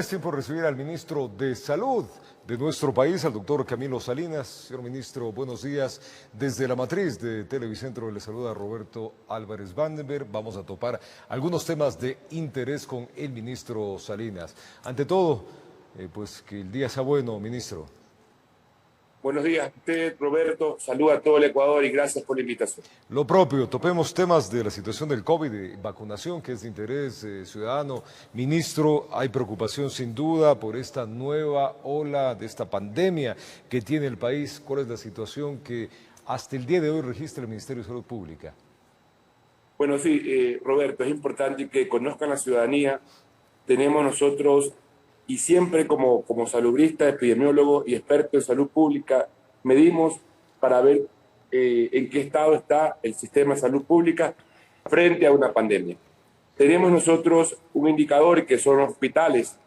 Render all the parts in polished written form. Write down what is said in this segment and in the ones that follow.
es tiempo de recibir al ministro de Salud de nuestro país, al doctor Camilo Salinas. Señor ministro, buenos días. Desde la matriz de Televicentro le saluda Roberto Álvarez Vandenberg. Vamos a topar algunos temas de interés con el ministro Salinas. Ante todo, pues que el día sea bueno, ministro. Buenos días a usted, Roberto. Saluda a todo el Ecuador y gracias por la invitación. Lo propio, topemos temas de la situación del COVID, de vacunación, que es de interés ciudadano. Ministro, hay preocupación sin duda por esta nueva ola de esta pandemia que tiene el país. ¿Cuál es la situación que hasta el día de hoy registra el Ministerio de Salud Pública? Bueno, sí, Roberto, es importante que conozcan la ciudadanía. Tenemos nosotros, y siempre como salubrista, epidemiólogo y experto en salud pública, medimos para ver en qué estado está el sistema de salud pública frente a una pandemia. Tenemos nosotros un indicador que son hospitales.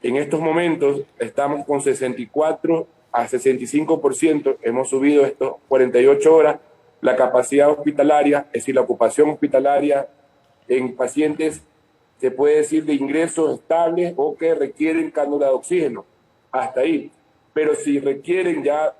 En estos momentos estamos con 64 a 65%, hemos subido estos 48 horas la capacidad hospitalaria, es decir, la ocupación hospitalaria en pacientes, se puede decir, de ingresos estables o que requieren cánula de oxígeno, hasta ahí. Pero si requieren ya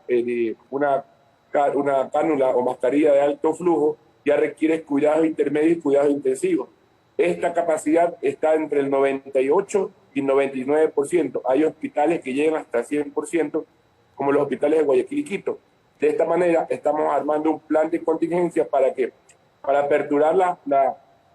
una cánula o mascarilla de alto flujo, ya requiere cuidados intermedios y cuidados intensivos. Esta capacidad está entre el 98 y 99%. Hay hospitales que llegan hasta 100%, como los hospitales de Guayaquil y Quito. De esta manera, estamos armando un plan de contingencia para aperturar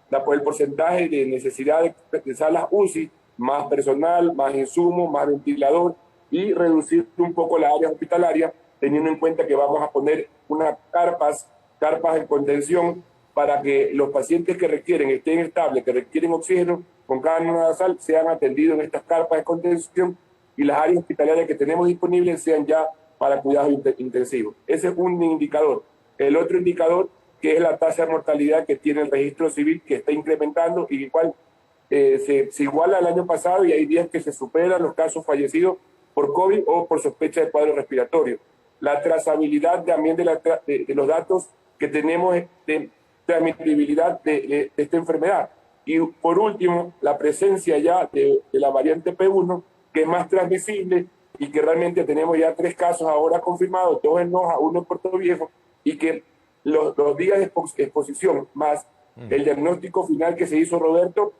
el porcentaje de necesidad de salas UCI, más personal, más insumos, más ventilador y reducir un poco la área hospitalaria, teniendo en cuenta que vamos a poner unas carpas en contención para que los pacientes que estén estables, que requieren oxígeno con cánula nasal, sean atendidos en estas carpas de contención y las áreas hospitalarias que tenemos disponibles sean ya para cuidados intensivos. Ese es un indicador. El otro indicador, que es la tasa de mortalidad que tiene el registro civil, que está incrementando y igual se iguala al año pasado, y hay días que se superan los casos fallecidos por COVID o por sospecha de cuadro respiratorio. La trazabilidad también de los datos que tenemos de transmitibilidad de esta enfermedad. Y por último, la presencia ya de la variante P1, que es más transmisible y que realmente tenemos ya 3 casos ahora confirmados, 2 en Noja, 1 en Puerto Viejo, y que los días de exposición más el diagnóstico final que se hizo, Roberto,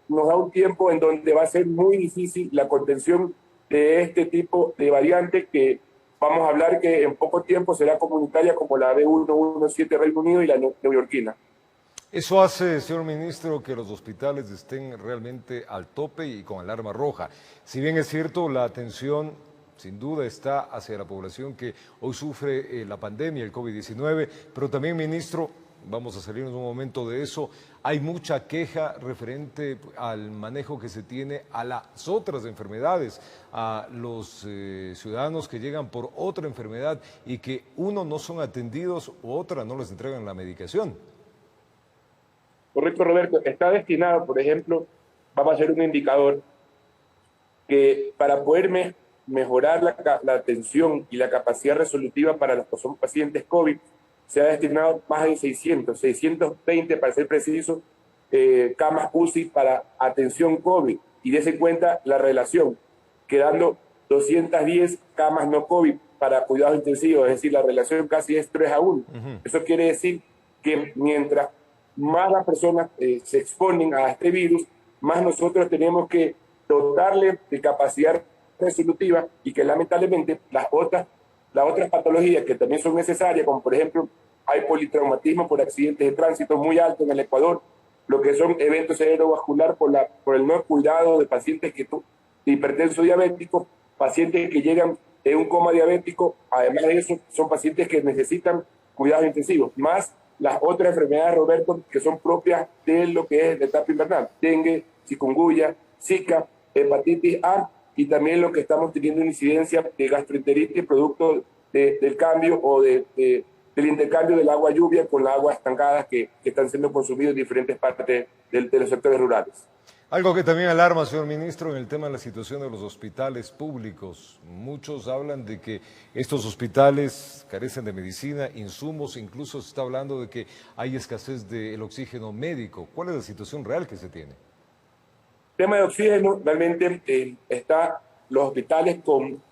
nos da un tiempo en donde va a ser muy difícil la contención de este tipo de variante, que vamos a hablar que en poco tiempo será comunitaria, como la B117 Reino Unido y la neoyorquina. Eso hace, señor ministro, que los hospitales estén realmente al tope y con alarma roja. Si bien es cierto, la atención sin duda está hacia la población que hoy sufre la pandemia, el COVID-19, pero también, ministro, vamos a salirnos un momento de eso, hay mucha queja referente al manejo que se tiene a las otras enfermedades, a los ciudadanos que llegan por otra enfermedad y que uno no son atendidos u otra no les entregan la medicación. Correcto, Roberto. Está destinado, por ejemplo, vamos a hacer un indicador que para poder mejorar la atención y la capacidad resolutiva para los que son pacientes COVID, se ha destinado más de 620 para ser preciso, camas UCI para atención COVID. Y dése cuenta la relación, quedando 210 camas no COVID para cuidados intensivos, es decir, la relación casi es 3-1. Eso quiere decir que mientras más las personas se exponen a este virus, más nosotros tenemos que dotarle de capacidad resolutiva, y que lamentablemente las otras patologías que también son necesarias, como por ejemplo hay politraumatismo por accidentes de tránsito muy alto en el Ecuador, lo que son eventos cerebrovascular por el no cuidado de pacientes hipertensos diabéticos, pacientes que llegan en un coma diabético, además de eso son pacientes que necesitan cuidados intensivos, más las otras enfermedades, Roberto, que son propias de lo que es la etapa invernal: dengue, chikungunya, zika, hepatitis A, y también lo que estamos teniendo una incidencia de gastroenteritis producto del cambio o del intercambio del agua lluvia con la agua estancada que están siendo consumidos en diferentes partes de los sectores rurales. Algo que también alarma, señor ministro, en el tema de la situación de los hospitales públicos. Muchos hablan de que estos hospitales carecen de medicina, insumos, incluso se está hablando de que hay escasez del oxígeno médico. ¿Cuál es la situación real que se tiene? Tema de oxígeno, realmente está los hospitales con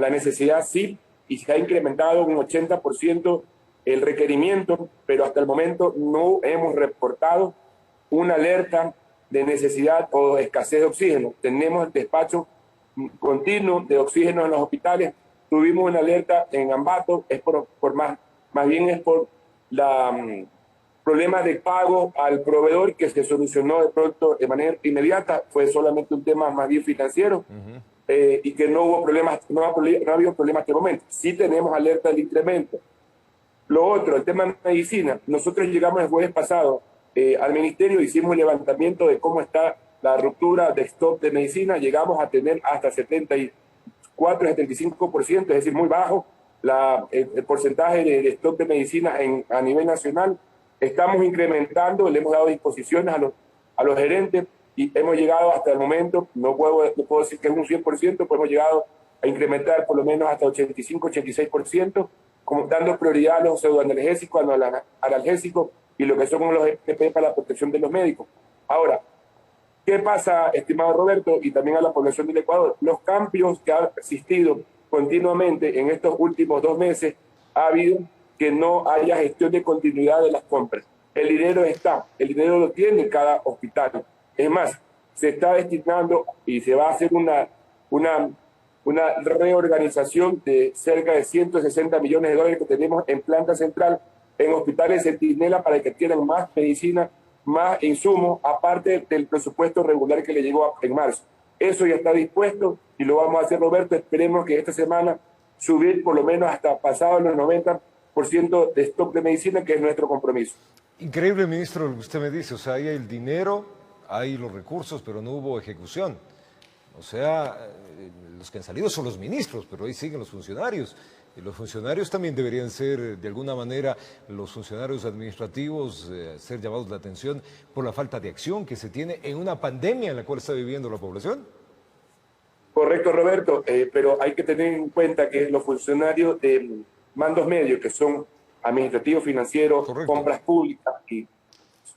la necesidad, sí, y se ha incrementado un 80% el requerimiento, pero hasta el momento no hemos reportado una alerta de necesidad o escasez de oxígeno. Tenemos el despacho continuo de oxígeno en los hospitales. Tuvimos una alerta en Ambato, es más bien es por la problema de pago al proveedor que se solucionó de pronto de manera inmediata. Fue solamente un tema más bien financiero. Y que no hubo problemas, no ha habido problemas hasta el momento. Sí tenemos alerta del incremento. Lo otro, el tema de medicina. Nosotros llegamos el jueves pasado al ministerio, hicimos un levantamiento de cómo está la ruptura de stock de medicina. Llegamos a tener hasta 74, 75%, es decir, muy bajo el porcentaje de stock de medicina a nivel nacional. Estamos incrementando, le hemos dado disposiciones a los gerentes y hemos llegado hasta el momento, no puedo decir que es un 100%, pues hemos llegado a incrementar por lo menos hasta 85, 86%, como dando prioridad a los pseudoanalgésicos, a los analgésicos y lo que son los EPP para la protección de los médicos. Ahora, ¿qué pasa, estimado Roberto, y también a la población del Ecuador? Los cambios que han existido continuamente en estos últimos 2 meses, ha habido que no haya gestión de continuidad de las compras. El dinero está, el dinero lo tiene cada hospital. Es más, se está destinando y se va a hacer una reorganización de cerca de 160 millones de dólares que tenemos en planta central, en hospitales Centinela, para que tengan más medicina, más insumos, aparte del presupuesto regular que le llegó en marzo. Eso ya está dispuesto y lo vamos a hacer, Roberto. Esperemos que esta semana subir por lo menos hasta pasado los 90% de stock de medicina, que es nuestro compromiso. Increíble, ministro, lo que usted me dice. O sea, hay el dinero, hay los recursos, pero no hubo ejecución. O sea, los que han salido son los ministros, pero ahí siguen los funcionarios. Y los funcionarios también deberían ser, de alguna manera, los funcionarios administrativos, ser llamados la atención por la falta de acción que se tiene en una pandemia en la cual está viviendo la población. Correcto, Roberto, pero hay que tener en cuenta que los funcionarios de mandos medios, que son administrativos, financieros, correcto, compras públicas, y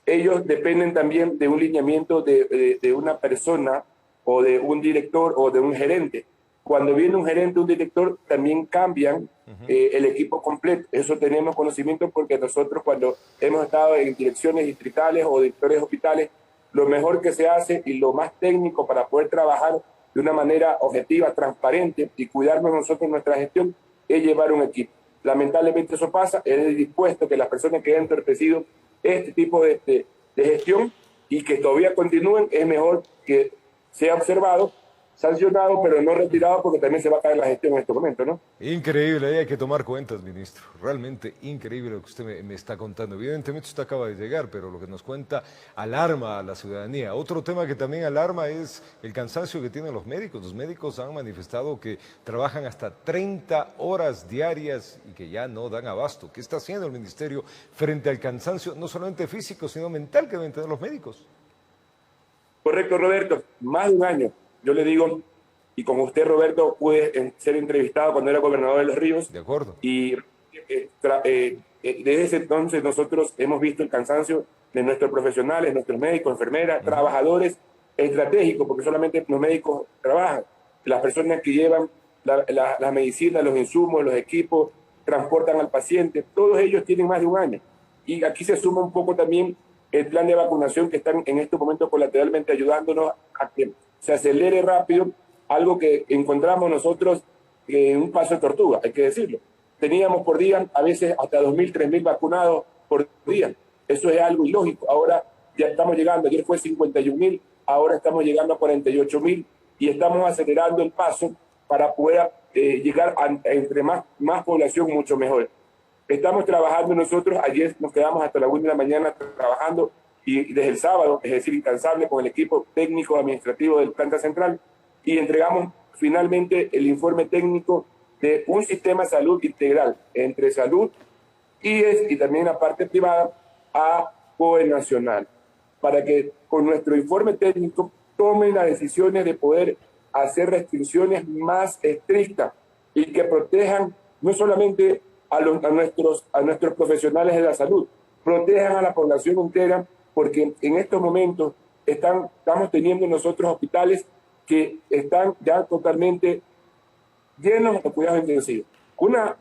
ellos dependen también de un lineamiento de una persona o de un director o de un gerente. Cuando viene un gerente, un director, también cambian el equipo completo. Eso tenemos conocimiento porque nosotros, cuando hemos estado en direcciones distritales o directores de hospitales, lo mejor que se hace y lo más técnico para poder trabajar de una manera objetiva, transparente y cuidarnos nosotros nuestra gestión es llevar un equipo. Lamentablemente eso pasa, es dispuesto que las personas que han entorpecido este tipo de gestión y que todavía continúen, es mejor que sea observado, sancionado, pero no retirado, porque también se va a caer la gestión en este momento, ¿no? Increíble, ahí hay que tomar cuentas, ministro. Realmente increíble lo que usted me está contando. Evidentemente usted acaba de llegar, pero lo que nos cuenta alarma a la ciudadanía. Otro tema que también alarma es el cansancio que tienen los médicos. Los médicos han manifestado que trabajan hasta 30 horas diarias y que ya no dan abasto. ¿Qué está haciendo el ministerio frente al cansancio, no solamente físico, sino mental que deben tener los médicos? Correcto, Roberto. Más de un año. Yo le digo, y con usted, Roberto, pude ser entrevistado cuando era gobernador de Los Ríos. De acuerdo. Y desde ese entonces nosotros hemos visto el cansancio de nuestros profesionales, nuestros médicos, enfermeras, trabajadores estratégicos, porque solamente los médicos trabajan. Las personas que llevan la medicina, los insumos, los equipos, transportan al paciente, todos ellos tienen más de un año. Y aquí se suma un poco también el plan de vacunación que están en estos momentos colateralmente ayudándonos a que se acelere rápido, algo que encontramos nosotros en un paso de tortuga, hay que decirlo. Teníamos por día a veces hasta 2.000, 3.000 vacunados por día. Eso es algo ilógico. Ahora ya estamos llegando, ayer fue 51.000, ahora estamos llegando a 48.000 y estamos acelerando el paso para poder llegar a entre más población, mucho mejor. Estamos trabajando nosotros, ayer nos quedamos hasta la 1 de la mañana trabajando y desde el sábado, es decir, incansable con el equipo técnico administrativo del planta central y entregamos finalmente el informe técnico de un sistema de salud integral entre salud, IES y también la parte privada a COE Nacional, para que con nuestro informe técnico tomen las decisiones de poder hacer restricciones más estrictas y que protejan no solamente a nuestros profesionales de la salud, protejan a la población entera, porque en estos momentos estamos teniendo nosotros hospitales que están ya totalmente llenos de cuidados intensivos.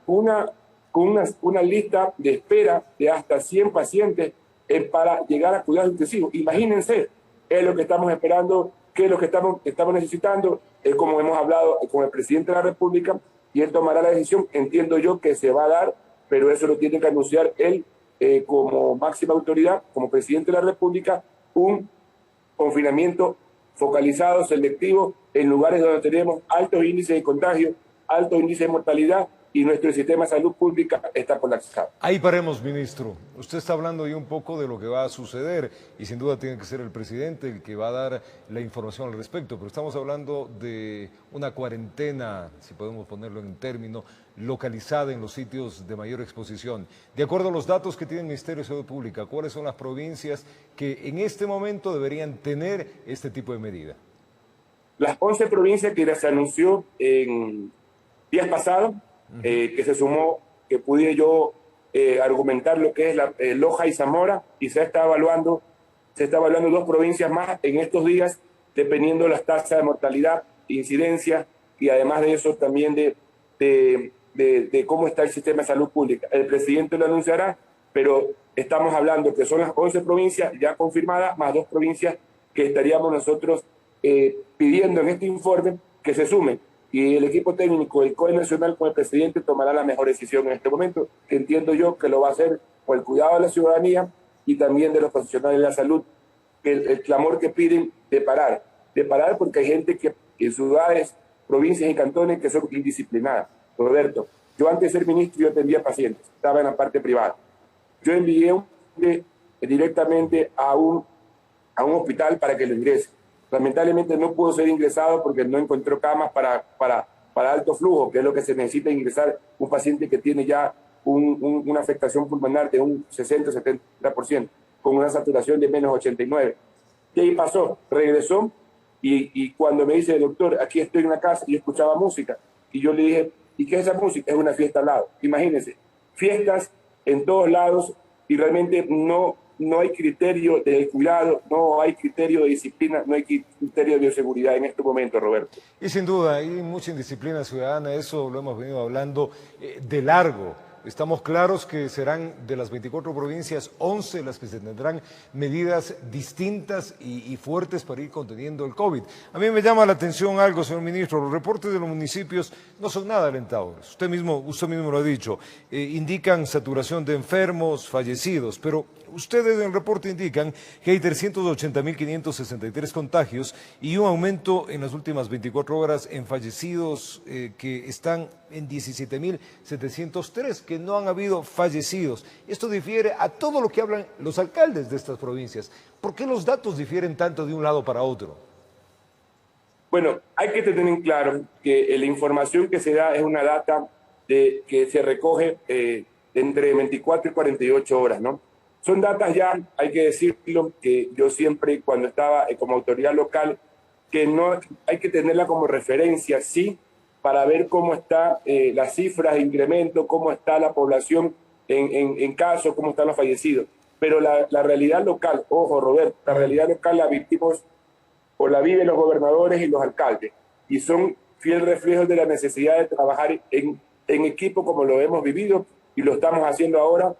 Una lista de espera de hasta 100 pacientes para llegar a cuidados intensivos. Imagínense, es lo que estamos esperando, qué es lo que estamos necesitando, es como hemos hablado con el presidente de la República, y él tomará la decisión, entiendo yo que se va a dar, pero eso lo tiene que anunciar él como máxima autoridad, como presidente de la República, un confinamiento focalizado, selectivo, en lugares donde tenemos altos índices de contagio, altos índices de mortalidad, y nuestro sistema de salud pública está colapsado. Ahí paremos, ministro. Usted está hablando ahí un poco de lo que va a suceder y sin duda tiene que ser el presidente el que va a dar la información al respecto, pero estamos hablando de una cuarentena, si podemos ponerlo en término, localizada en los sitios de mayor exposición. De acuerdo a los datos que tiene el Ministerio de Salud Pública, ¿cuáles son las provincias que en este momento deberían tener este tipo de medida? Las 11 provincias que se anunció en días pasados, que se sumó, que pude yo argumentar lo que es Loja y Zamora, y se está evaluando 2 provincias más en estos días, dependiendo de las tasas de mortalidad, incidencia, y además de eso también de cómo está el sistema de salud pública. El presidente lo anunciará, pero estamos hablando que son las 11 provincias ya confirmadas, más 2 provincias que estaríamos nosotros pidiendo en este informe que se sumen. Y el equipo técnico del COE Nacional con el presidente tomará la mejor decisión en este momento, que entiendo yo que lo va a hacer por el cuidado de la ciudadanía y también de los profesionales de la salud, el clamor que piden de parar porque hay gente que en ciudades, provincias y cantones que son indisciplinadas. Roberto, yo antes de ser ministro yo atendía pacientes, estaba en la parte privada. Yo envié directamente a un hospital para que lo ingrese. Lamentablemente no pudo ser ingresado porque no encontró camas para alto flujo, que es lo que se necesita ingresar un paciente que tiene ya una afectación pulmonar de un 60-70%, con una saturación de menos 89. Y ahí pasó, regresó, y cuando me dice, doctor, aquí estoy en la casa, y escuchaba música, y yo le dije, ¿y qué es esa música? Es una fiesta al lado. Imagínense, fiestas en todos lados, y realmente no hay criterio de cuidado, no hay criterio de disciplina, no hay criterio de bioseguridad en este momento, Roberto. Y sin duda, hay mucha indisciplina ciudadana, eso lo hemos venido hablando de largo. Estamos claros que serán de las 24 provincias, 11 las que se tendrán medidas distintas y fuertes para ir conteniendo el COVID. A mí me llama la atención algo, señor ministro, los reportes de los municipios no son nada alentadores. Usted mismo lo ha dicho, indican saturación de enfermos, fallecidos, pero ustedes en el reporte indican que hay 380.563 contagios y un aumento en las últimas 24 horas en fallecidos que están en 17.703, que no han habido fallecidos. Esto difiere a todo lo que hablan los alcaldes de estas provincias. ¿Por qué los datos difieren tanto de un lado para otro? Bueno, hay que tener en claro que la información que se da es una data que se recoge entre 24 y 48 horas, ¿no? Son datas ya, hay que decirlo, que yo siempre cuando estaba como autoridad local, que no hay que tenerla como referencia, sí, para ver cómo están las cifras de incremento, cómo está la población en casos, cómo están los fallecidos. Pero la realidad local, ojo Roberto, la realidad local la vivimos o la viven los gobernadores y los alcaldes, y son fiel reflejo de la necesidad de trabajar en equipo como lo hemos vivido y lo estamos haciendo ahora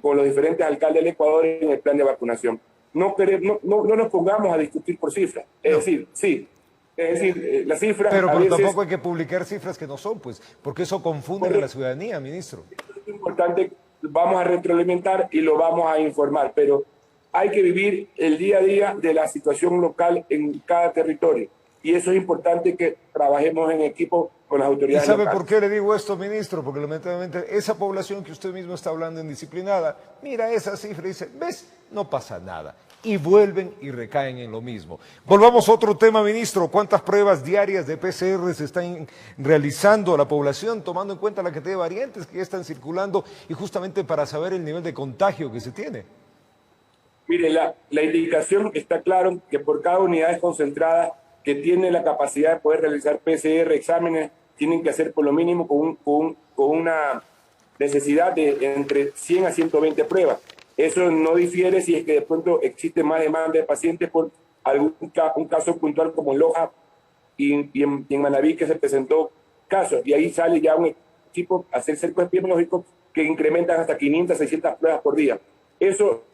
con los diferentes alcaldes del Ecuador en el plan de vacunación. No nos pongamos a discutir por cifras, es decir, sí, es decir, las cifras... Pero tampoco hay que publicar cifras que no son, pues, porque eso confunde a la ciudadanía, ministro. Es importante, vamos a retroalimentar y lo vamos a informar, pero hay que vivir el día a día de la situación local en cada territorio. Y eso es importante que trabajemos en equipo con las autoridades locales. ¿Y sabe locales. por qué le digo esto, ministro? Porque lamentablemente esa población que usted mismo está hablando indisciplinada, mira esa cifra y dice, ¿ves? No pasa nada. Y vuelven y recaen en lo mismo. Volvamos a otro tema, ministro. ¿Cuántas pruebas diarias de PCR se están realizando a la población, tomando en cuenta la cantidad de variantes que ya están circulando y justamente para saber el nivel de contagio que se tiene? Mire, la indicación está claro que por cada unidad concentrada que tiene la capacidad de poder realizar PCR, exámenes, tienen que hacer por lo mínimo con una necesidad de entre 100 a 120 pruebas. Eso no difiere si es que de pronto existe más demanda de pacientes por un caso puntual como Loja y en Manabí que se presentó casos, y ahí sale ya un equipo a hacer cerco epidemiológico que incrementan hasta 500, 600 pruebas por día. Eso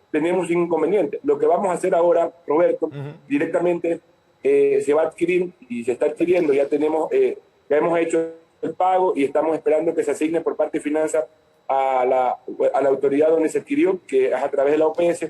tenemos un inconveniente. Lo que vamos a hacer ahora, Roberto, directamente se va a adquirir y se está adquiriendo, ya hemos hecho el pago y estamos esperando que se asigne por parte de Finanzas a la autoridad donde se adquirió, que es a través de la OPS,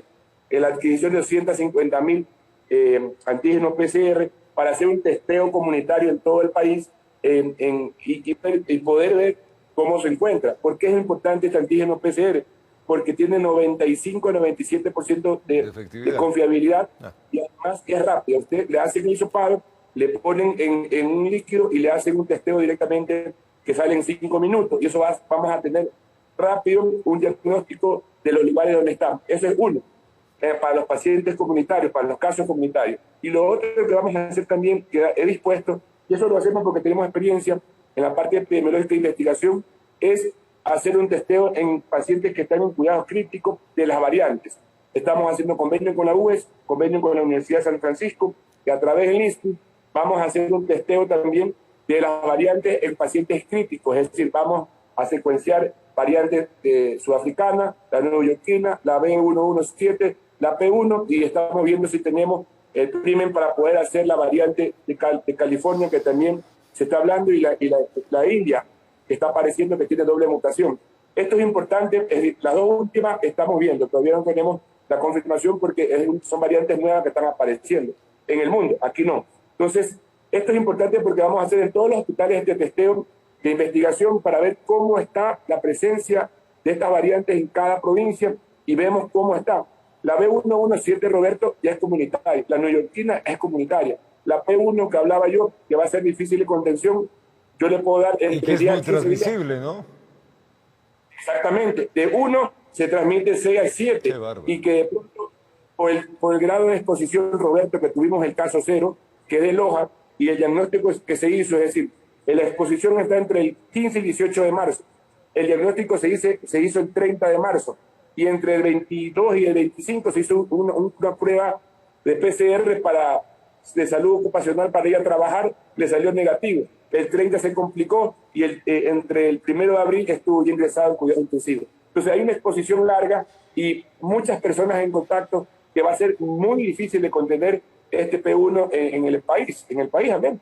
la adquisición de 250.000 antígenos PCR para hacer un testeo comunitario en todo el país y poder ver cómo se encuentra. ¿Por qué es importante este antígeno PCR? Porque tiene 95-97% de confiabilidad y además es rápido. Usted le hacen un hisopado, le ponen en un líquido y le hacen un testeo directamente que sale en 5 minutos. Y eso vamos a tener rápido un diagnóstico de los lugares donde están. Eso es uno, para los pacientes comunitarios, para los casos comunitarios. Y lo otro que vamos a hacer también, que he dispuesto, y eso lo hacemos porque tenemos experiencia en la parte epidemiológica de investigación, es hacer un testeo en pacientes que están en cuidados críticos de las variantes. Estamos haciendo convenio con la UES, convenio con la Universidad de San Francisco, y a través del INSTI vamos a hacer un testeo también de las variantes en pacientes críticos, es decir, vamos a secuenciar variantes sudafricana, la neoyorquina, la B117, la P1, y estamos viendo si tenemos el crimen para poder hacer la variante de California, que también se está hablando, y la India, que está apareciendo que tiene doble mutación. Esto es importante, es decir, las dos últimas estamos viendo, todavía no tenemos la confirmación porque son variantes nuevas que están apareciendo en el mundo, aquí no. Entonces, esto es importante porque vamos a hacer en todos los hospitales este testeo de investigación para ver cómo está la presencia de estas variantes en cada provincia y vemos cómo está. La B117, Roberto, ya es comunitaria, la neoyorquina es comunitaria. La P1 que hablaba yo, que va a ser difícil de contención, yo le puedo dar... Y que es muy transmisible, ¿no? Exactamente. De 1 se transmite 6 a 7. Y que de pronto, por el grado de exposición, Roberto, que tuvimos el caso 0, que es de Loja, y el diagnóstico que se hizo, es decir, la exposición está entre el 15 y 18 de marzo. El diagnóstico se hizo el 30 de marzo. Y entre el 22 y el 25 se hizo una prueba de PCR de salud ocupacional para ir a trabajar, le salió negativo. El 30 se complicó y entre el 1 de abril estuvo ya ingresado en cuidado intensivo. Entonces hay una exposición larga y muchas personas en contacto que va a ser muy difícil de contener este P1 en el país, amén.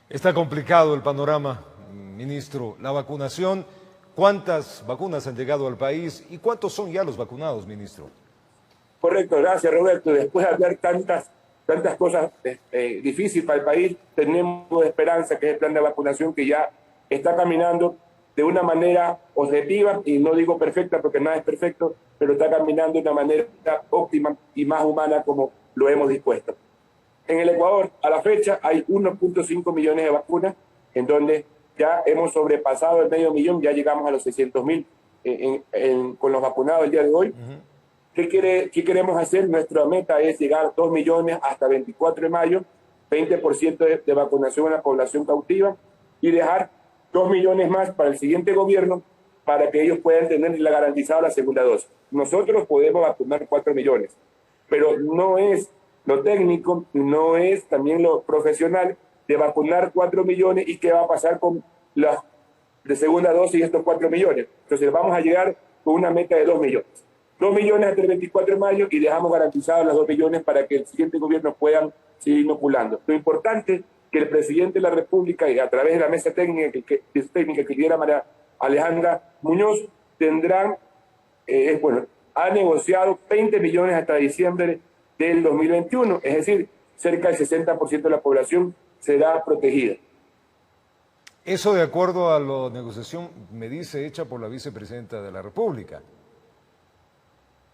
Está complicado el panorama, ministro. La vacunación, ¿cuántas vacunas han llegado al país y cuántos son ya los vacunados, ministro? Correcto, gracias, Roberto. Después de hablar tantas cosas difíciles para el país, tenemos esperanza que es el plan de vacunación que ya está caminando de una manera objetiva, y no digo perfecta porque nada es perfecto, pero está caminando de una manera óptima y más humana como lo hemos dispuesto. En el Ecuador, a la fecha, hay 1.5 millones de vacunas, en donde ya hemos sobrepasado el 500.000, ya llegamos a los 600.000 con los vacunados el día de hoy. ¿Qué queremos hacer? Nuestra meta es llegar a 2 millones hasta 24 de mayo, 20% de vacunación en la población cautiva, y dejar 2 millones más para el siguiente gobierno para que ellos puedan tener garantizada la segunda dosis. Nosotros podemos vacunar 4 millones, pero no es lo técnico, no es también lo profesional de vacunar 4 millones y qué va a pasar con las de segunda dosis estos 4 millones. Entonces vamos a llegar con una meta de 2 millones. 2 millones hasta el 24 de mayo y dejamos garantizados las 2 millones para que el siguiente gobierno puedan seguir inoculando. Lo importante es que el presidente de la República, y a través de la mesa técnica que lidera María Alejandra Muñoz, ha negociado 20 millones hasta diciembre del 2021, es decir, cerca del 60% de la población será protegida. Eso de acuerdo a la negociación, me dice, hecha por la vicepresidenta de la República.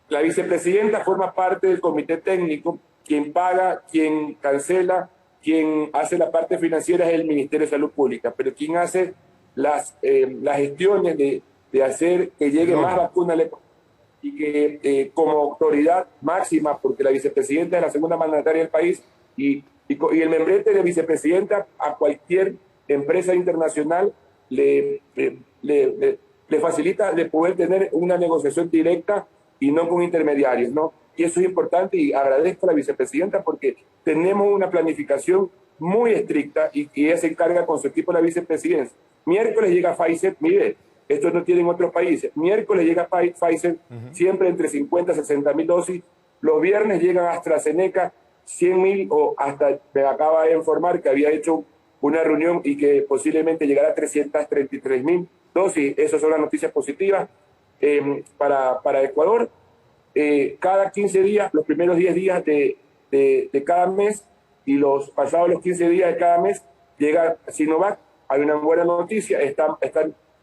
La vicepresidenta forma parte del comité técnico, quien paga, quien cancela, quien hace la parte financiera es el Ministerio de Salud Pública, pero quien hace las gestiones de hacer que llegue más vacunas y que como autoridad máxima, porque la vicepresidenta es la segunda mandataria del país, y el membrete de vicepresidenta a cualquier empresa internacional le facilita de poder tener una negociación directa y no con intermediarios, ¿no? y eso es importante, y agradezco a la vicepresidenta porque tenemos una planificación muy estricta y ella se encarga con su equipo de la vicepresidencia. Miércoles llega Pfizer, mire, esto no tiene en otros países. Miércoles llega Pfizer, siempre entre 50 y 60 mil dosis. Los viernes llegan AstraZeneca, 100 mil, o hasta me acaba de informar que había hecho una reunión y que posiblemente llegará a 333 mil dosis. Esas son las noticias positivas para Ecuador. Cada 15 días, los primeros 10 días de cada mes y los pasados los 15 días de cada mes, llega Sinovac. Hay una buena noticia, están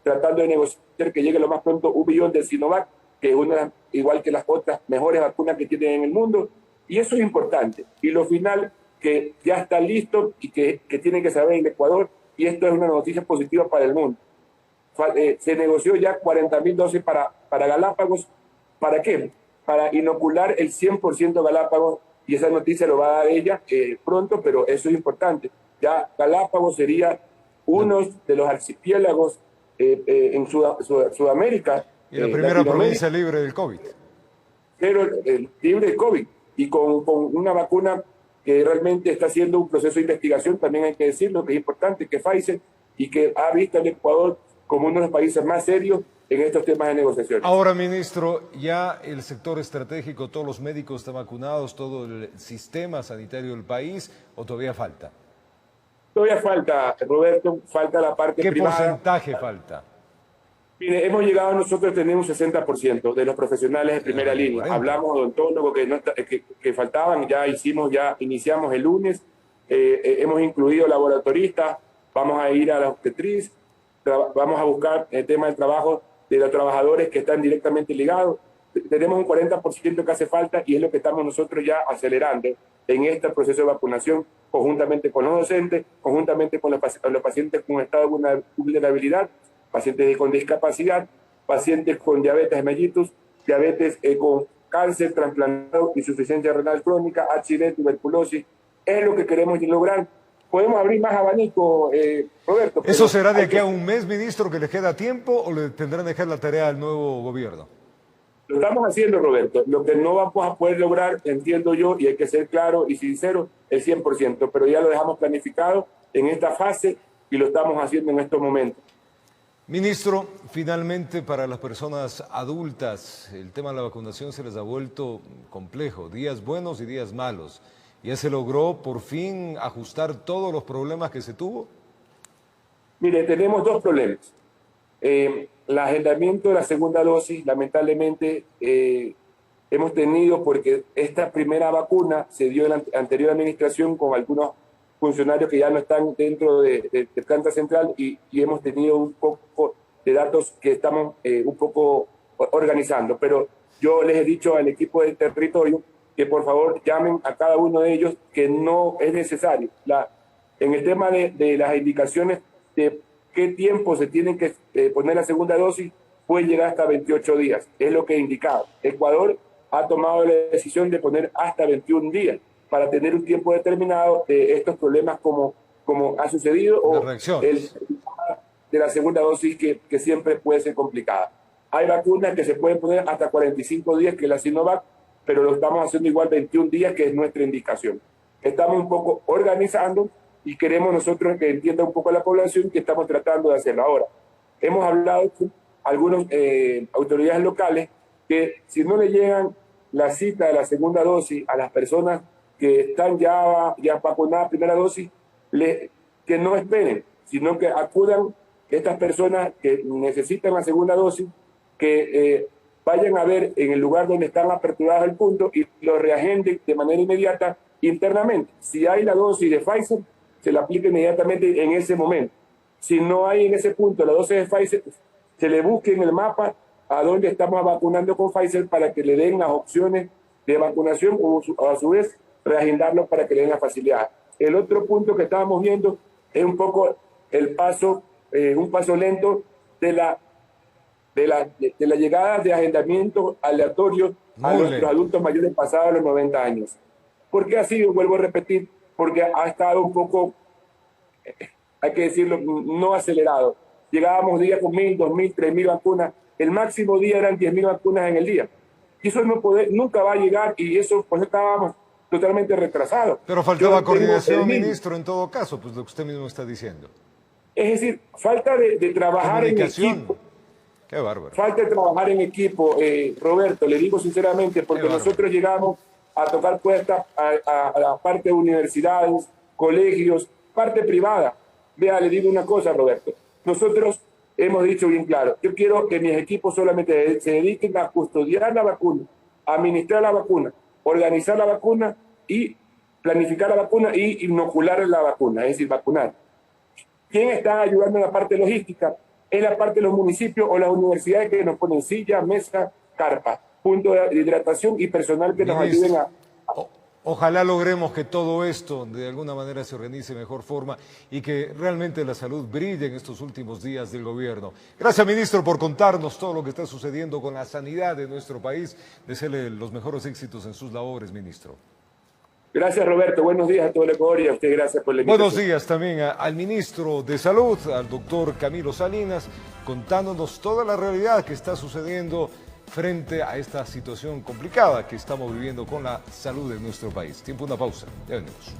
tratando de negociar que llegue lo más pronto 1 billón de Sinovac, que es una, igual que las otras mejores vacunas que tienen en el mundo, y eso es importante. Y lo final, que ya está listo y que tienen que saber en Ecuador, y esto es una noticia positiva para el mundo. Se negoció ya 40 mil dosis para Galápagos. ¿Para qué? Para inocular el 100% Galápagos, y esa noticia lo va a dar ella pronto, pero eso es importante. Ya Galápagos sería uno de los archipiélagos en Sudamérica. Y la primera provincia libre del COVID. Pero libre de COVID, y con una vacuna que realmente está haciendo un proceso de investigación, también hay que decirlo, que es importante, que Pfizer, y que ha visto al Ecuador como uno de los países más serios en estos temas de negociación. Ahora, ministro, ya el sector estratégico, todos los médicos están vacunados, todo el sistema sanitario del país, ¿o todavía falta? Todavía falta, Roberto, falta la parte privada. ¿Qué porcentaje falta? Mire, hemos llegado nosotros a tener un 60% de los profesionales de primera línea. 40. Hablamos de odontólogos que faltaban, ya iniciamos el lunes, hemos incluido laboratoristas, vamos a ir a la obstetriz, vamos a buscar el tema del trabajo de los trabajadores que están directamente ligados. Tenemos un 40% que hace falta, y es lo que estamos nosotros ya acelerando en este proceso de vacunación, conjuntamente con los docentes, conjuntamente con los pacientes con estado de vulnerabilidad, pacientes con discapacidad, pacientes con diabetes mellitus, diabetes con cáncer, trasplantado, insuficiencia renal crónica, HIV, tuberculosis. Es lo que queremos lograr. Podemos abrir más abanico, Roberto. ¿Eso será de aquí a un mes, ministro, que le queda tiempo, o le tendrán que dejar la tarea al nuevo gobierno? Lo estamos haciendo, Roberto. Lo que no vamos a poder lograr, entiendo yo, y hay que ser claro y sincero, el 100%, pero ya lo dejamos planificado en esta fase y lo estamos haciendo en estos momentos. Ministro, finalmente para las personas adultas, el tema de la vacunación se les ha vuelto complejo, días buenos y días malos. ¿Ya se logró por fin ajustar todos los problemas que se tuvo? Mire, tenemos dos problemas. El agendamiento de la segunda dosis, lamentablemente, hemos tenido, porque esta primera vacuna se dio en la anterior administración con algunos funcionarios que ya no están dentro de planta central, y hemos tenido un poco de datos que estamos un poco organizando. Pero yo les he dicho al equipo del territorio que por favor llamen a cada uno de ellos, que no es necesario. En el tema de las indicaciones de qué tiempo se tienen que poner la segunda dosis, puede llegar hasta 28 días, es lo que he indicado. Ecuador ha tomado la decisión de poner hasta 21 días para tener un tiempo determinado de estos problemas como ha sucedido, o de la segunda dosis que siempre puede ser complicada. Hay vacunas que se pueden poner hasta 45 días, que es la Sinovac, pero lo estamos haciendo igual 21 días, que es nuestra indicación. Estamos un poco organizando y queremos nosotros que entienda un poco la población que estamos tratando de hacerlo ahora. Hemos hablado con algunas autoridades locales que si no le llegan la cita de la segunda dosis a las personas que están ya vacunadas primera dosis, que no esperen, sino que acudan estas personas que necesitan la segunda dosis, que vayan a ver en el lugar donde están aperturados el punto y lo reagenden de manera inmediata internamente. Si hay la dosis de Pfizer, se la aplica inmediatamente en ese momento. Si no hay en ese punto la dosis de Pfizer, se le busque en el mapa a dónde estamos vacunando con Pfizer para que le den las opciones de vacunación, o a su vez reagendarlo para que le den la facilidad. El otro punto que estábamos viendo es un poco un paso lento de la llegada de agendamiento aleatorio a nuestros adultos mayores pasados los 90 años. ¿Por qué así? Vuelvo a repetir, porque ha estado un poco, hay que decirlo, no acelerado. Llegábamos días con 1.000, 2.000, 3.000 vacunas. El máximo día eran 10.000 vacunas en el día. Y eso nunca va a llegar, y eso pues estábamos totalmente retrasados. Pero faltaba coordinación, ministro, en todo caso, pues lo que usted mismo está diciendo. Es decir, falta de trabajar en equipo. Qué bárbaro. Falta de trabajar en equipo, Roberto, le digo sinceramente, porque nosotros llegamos a tocar puertas a la parte de universidades, colegios, parte privada. Vea, le digo una cosa, Roberto. Nosotros hemos dicho bien claro, yo quiero que mis equipos solamente se dediquen a custodiar la vacuna, a administrar la vacuna, organizar la vacuna y planificar la vacuna y inocular la vacuna, es decir, vacunar. ¿Quién está ayudando en la parte logística? Es la parte de los municipios o las universidades que nos ponen sillas, mesas, carpas, punto de hidratación y personal que nos ayuden a... Ojalá logremos que todo esto de alguna manera se organice de mejor forma y que realmente la salud brille en estos últimos días del gobierno. Gracias, ministro, por contarnos todo lo que está sucediendo con la sanidad de nuestro país. Desearle los mejores éxitos en sus labores, ministro. Gracias, Roberto. Buenos días a todo el Ecuador y a usted gracias por la invitación. Buenos días también al ministro de Salud, al doctor Camilo Salinas, contándonos toda la realidad que está sucediendo frente a esta situación complicada que estamos viviendo con la salud de nuestro país. Tiempo, una pausa. Ya venimos.